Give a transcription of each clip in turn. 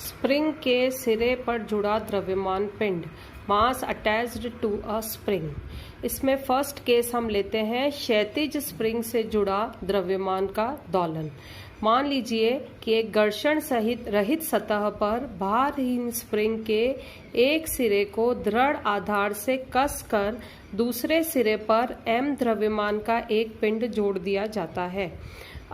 Spring के सिरे पर जुड़ा द्रव्यमान पिंड, मास अटैच्ड टू अ स्प्रिंग। इसमें फर्स्ट केस हम लेते हैं क्षैतिज स्प्रिंग से जुड़ा द्रव्यमान का दोलन। मान लीजिए कि एक घर्षण सहित रहित सतह पर भारहीन स्प्रिंग के एक सिरे को दृढ़ आधार से कसकर दूसरे सिरे पर m द्रव्यमान का एक पिंड जोड़ दिया जाता है।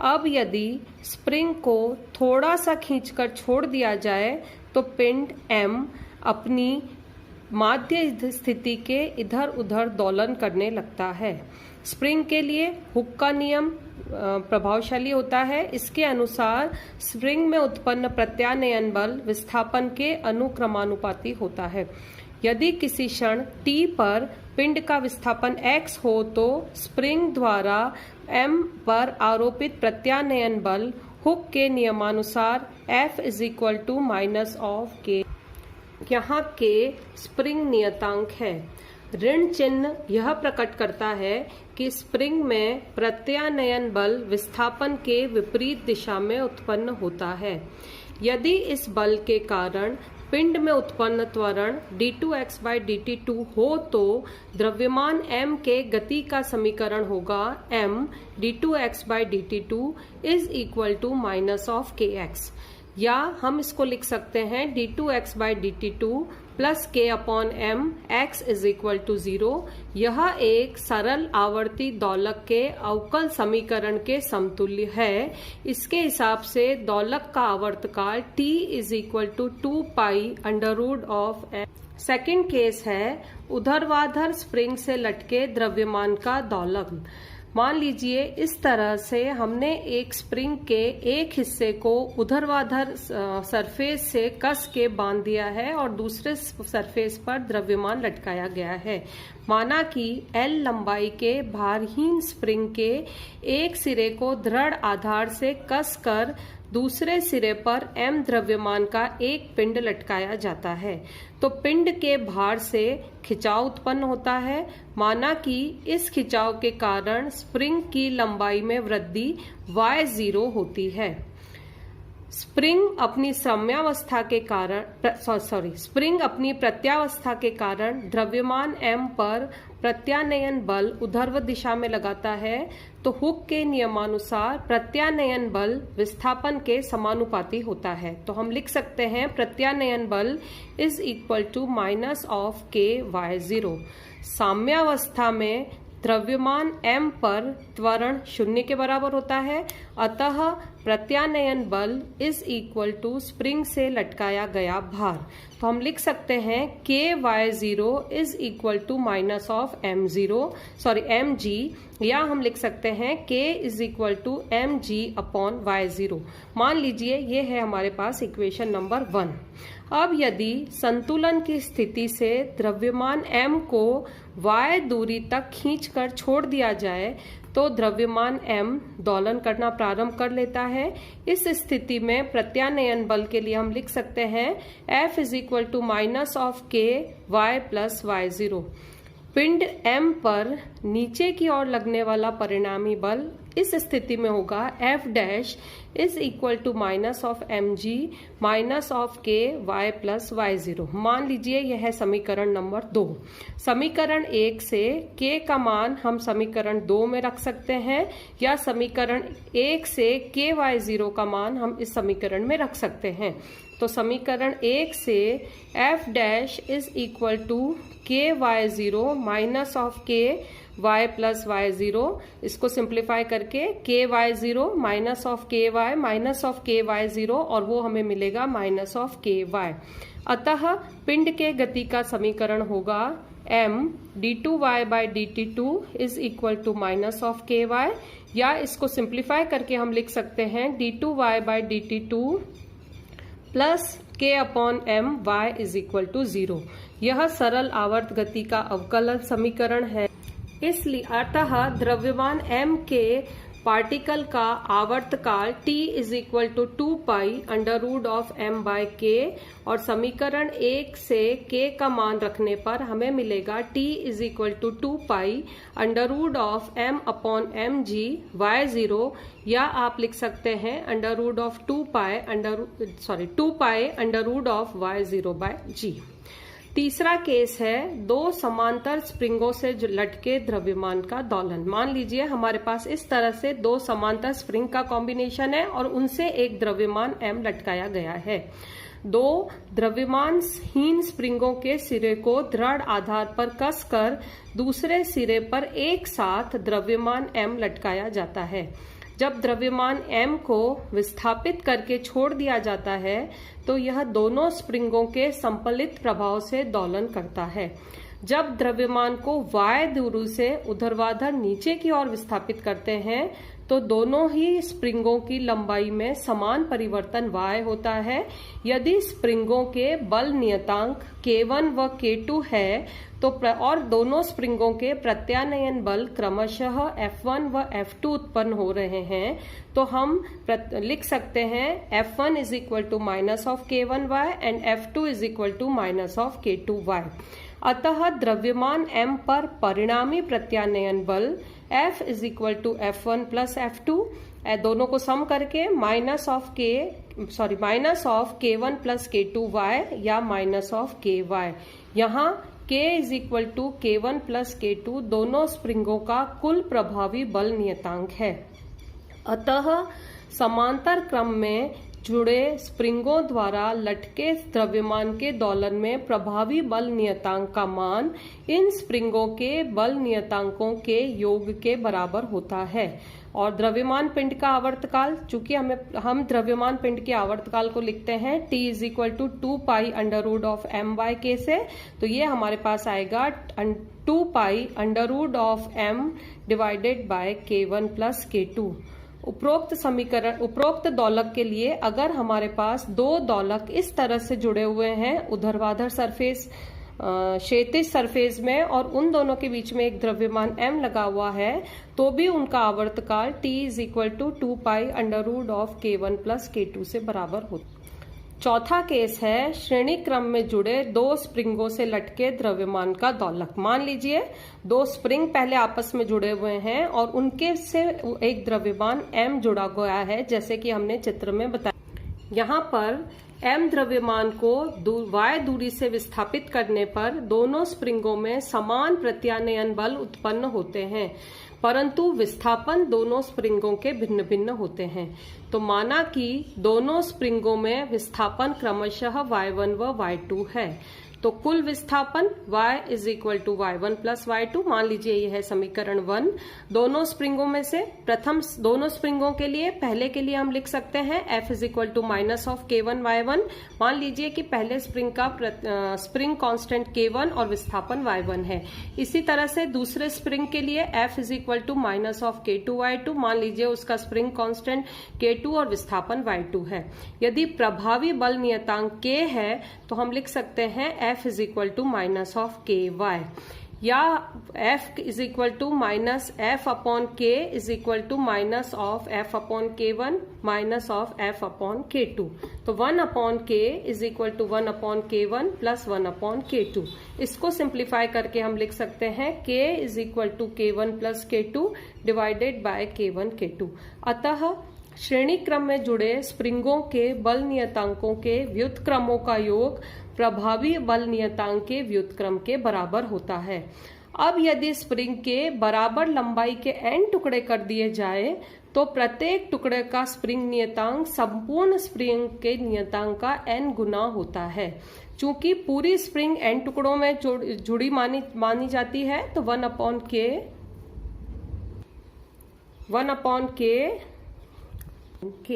अब यदि स्प्रिंग को थोड़ा सा खींचकर छोड़ दिया जाए तो पिंड m अपनी माध्य स्थिति के इधर उधर दोलन करने लगता है। स्प्रिंग के लिए हुक का नियम प्रभावशाली होता है। इसके अनुसार स्प्रिंग में उत्पन्न प्रत्यानयन बल विस्थापन के अनुक्रमानुपाती होता है। यदि किसी क्षण t पर पिंड का विस्थापन x हो तो स्प्रिंग द्वारा m पर आरोपित प्रत्यानयन बल हुक के नियमानुसार F -k। यहाँ k स्प्रिंग नियतांक है। ऋण चिन्ह यह प्रकट करता है कि स्प्रिंग में प्रत्यानयन बल विस्थापन के विपरीत दिशा में उत्पन्न होता है। यदि इस बल के कारण पिंड में उत्पन्न त्वरण d2x/dt2 हो तो द्रव्यमान m के गति का समीकरण होगा m d2x/dt2 = -kx, या हम इसको लिख सकते हैं d2x/dt2 k/m x = 0। यह एक सरल आवर्ती दोलक के अवकल समीकरण के समतुल्य है। इसके हिसाब से दोलक का आवर्तकाल t = 2π√m। सेकंड केस है ऊर्ध्वाधर स्प्रिंग से लटके द्रव्यमान का दोलन। मान लीजिए इस तरह से हमने एक स्प्रिंग के एक हिस्से को ऊर्ध्वाधर सरफेस से कस के बांध दिया है और दूसरे सरफेस पर द्रव्यमान लटकाया गया है। माना कि L लंबाई के भारहीन स्प्रिंग के एक सिरे को दृढ़ आधार से कसकर दूसरे सिरे पर m द्रव्यमान का एक पिंड लटकाया जाता है तो पिंड के भार से खिंचाव उत्पन्न होता है। माना कि इस खिंचाव के कारण स्प्रिंग की लंबाई में वृद्धि y0 होती है। स्प्रिंग अपनी प्रत्यावस्था के कारण द्रव्यमान m पर प्रत्यानयन बल ऊर्ध्वाधर दिशा में लगाता है तो हुक के नियमानुसार प्रत्यानयन बल विस्थापन के समानुपाती होता है। तो हम लिख सकते हैं प्रत्यानयन बल = -ky0। साम्यावस्था में द्रव्यमान m पर त्वरण 0 के बराबर होता है, अतः प्रत्यानयन बल = स्प्रिंग से लटकाया गया भार। तो हम लिख सकते हैं ky0 = mg, या हम लिख सकते हैं k = mg/y0। मान लीजिए ये है हमारे पास इक्वेशन नंबर 1। अब यदि संतुलन की स्थिति से द्रव्यमान m को y दूरी तक खींचकर छोड़ दिया जाए तो द्रव्यमान m दोलन करना प्रारंभ कर लेता है। इस स्थिति में प्रत्यानयन बल के लिए हम लिख सकते हैं F - ky+y0। पिंड m पर नीचे की ओर लगने वाला परिणामी बल इस स्थिति में होगा F' -mg -ky+y0। मान लीजिए यह है समीकरण नंबर 2। समीकरण 1 से k का मान हम समीकरण 2 में रख सकते हैं, या समीकरण 1 से ky0 का मान हम इस समीकरण में रख सकते हैं। तो समीकरण 1 से F' = ky0 -ky+y0, इसको सिंप्लीफाई करके ky0 -ky और वो हमें मिलेगा -ky। अतः पिंड के गति का समीकरण होगा m d2y/dt2 = -ky, या इसको सिंप्लीफाई करके हम लिख सकते हैं d2y/dt2 k/m y = 0। यह सरल आवर्त गति का अवकलन समीकरण है। इसलिए अतः द्रव्यमान m के पार्टिकल का आवर्तकाल t is equal to 2π√m/k और समीकरण 1 से k का मान रखने पर हमें मिलेगा t is equal to 2π√m/mg y0, या आप लिख सकते हैं √2π√y0/g। तीसरा केस है दो समांतर स्प्रिंगों से लटके द्रव्यमान का दोलन। मान लीजिए हमारे पास इस तरह से दो समांतर स्प्रिंग का कॉम्बिनेशन है और उनसे एक द्रव्यमान m लटकाया गया है। दो द्रव्यमानहीन स्प्रिंगों के सिरे को दृढ़ आधार पर कसकर दूसरे सिरे पर एक साथ द्रव्यमान m लटकाया जाता है। जब द्रव्यमान m को विस्थापित करके छोड़ दिया जाता है तो यह दोनों स्प्रिंगों के संपलित प्रभाव से दोलन करता है। जब द्रव्यमान को y दूरी से ऊर्ध्वाधर नीचे की ओर विस्थापित करते हैं तो दोनों ही स्प्रिंगों की लंबाई में समान परिवर्तन y होता है। यदि स्प्रिंगों के बल नियतांक K1 व K2 है तो और दोनों स्प्रिंगों के प्रत्यानयन बल क्रमशः F1 व F2 उत्पन्न हो रहे हैं तो हम लिख सकते हैं F1 is equal to minus of K1y and F2 is equal to minus of K2y। अतः द्रव्यमान m पर परिणामी प्रत्यानयन बल F is equal to F1 plus F2, दोनों को सम करके minus of K1 plus K2y या माइनस ऑफ KY। यहाँ K is equal to K1 plus K2 दोनों स्प्रिंगों का कुल प्रभावी बल नियतांक है। अतः समांतर क्रम में जुड़े स्प्रिंगों द्वारा लटके द्रव्यमान के दोलन में प्रभावी बल नियतांक का मान इन स्प्रिंगों के बल नियतांकों के योग के बराबर होता है। और द्रव्यमान पिंड का आवर्तकाल, चूंकि हम द्रव्यमान पिंड के आवर्तकाल को लिखते हैं t is equal to 2π√m/k से, तो ये हमारे पास आएगा 2π√m divided by K1 plus K2। उपरोक्त दोलक के लिए अगर हमारे पास दो दोलक इस तरह से जुड़े हुए हैं ऊर्ध्वाधर सरफेस क्षैतिज सरफेस में और उन दोनों के बीच में एक द्रव्यमान m लगा हुआ है तो भी उनका आवर्तकाल t is equal to 2π√K1 plus K2 से बराबर होता है। चौथा केस है श्रेणी क्रम में जुड़े दो स्प्रिंगों से लटके द्रव्यमान का दोलक। मान लीजिए दो स्प्रिंग पहले आपस में जुड़े हुए हैं और उनके से एक द्रव्यमान m जुड़ा गया है, जैसे कि हमने चित्र में बताया। यहाँ पर m द्रव्यमान को y दूरी से विस्थापित करने पर दोनों स्प्रिंगों में समान प्रत्यानयन बल उत्पन्न होते हैं, परंतु विस्थापन दोनों स्प्रिंगों के भिन्न भिन्न होते हैं। तो माना कि दोनों स्प्रिंगों में विस्थापन क्रमशः y1 व y2 है, तो कुल विस्थापन y is equal to y1 plus y2। मान लीजिए यह है समीकरण 1। दोनों स्प्रिंगों में से प्रथम दोनों स्प्रिंगों के लिए पहले के लिए हम लिख सकते हैं F is equal to minus of K1 y1। मान लीजिए कि पहले स्प्रिंग का स्प्रिंग कांस्टेंट K1 और विस्थापन y1 है। इसी तरह से दूसरे स्प्रिंग के लिए F is equal to minus of K2 y2। मान लीजिए उसका स्प्रिंग कांस्टेंट K2 और विस्थापन y2 है। यदि प्रभावी बल नियतांक K है तो हम लिख सकते हैं F is equal to minus of KY, या F is equal to minus F upon K is equal to minus of F upon K1 minus of F upon K2। तो 1 upon K is equal to 1 upon K1 plus 1 upon K2। इसको simplify करके हम लिख सकते हैं K is equal to K1 plus K2 divided by K1 K2। अतः श्रेणी क्रम में जुड़े स्प्रिंगों के बल नियतांकों के व्युत्क्रमों का योग प्रभावी बल नियतांक के व्युत्क्रम के बराबर होता है। अब यदि स्प्रिंग के बराबर लंबाई के n टुकड़े कर दिए जाए तो प्रत्येक टुकड़े का स्प्रिंग नियतांक संपूर्ण स्प्रिंग के नियतांक का n गुना होता है। चूंकि पूरी स्प्रिंग n टुकड़ों में जुड़ी मानी जाती है तो 1 अपॉन K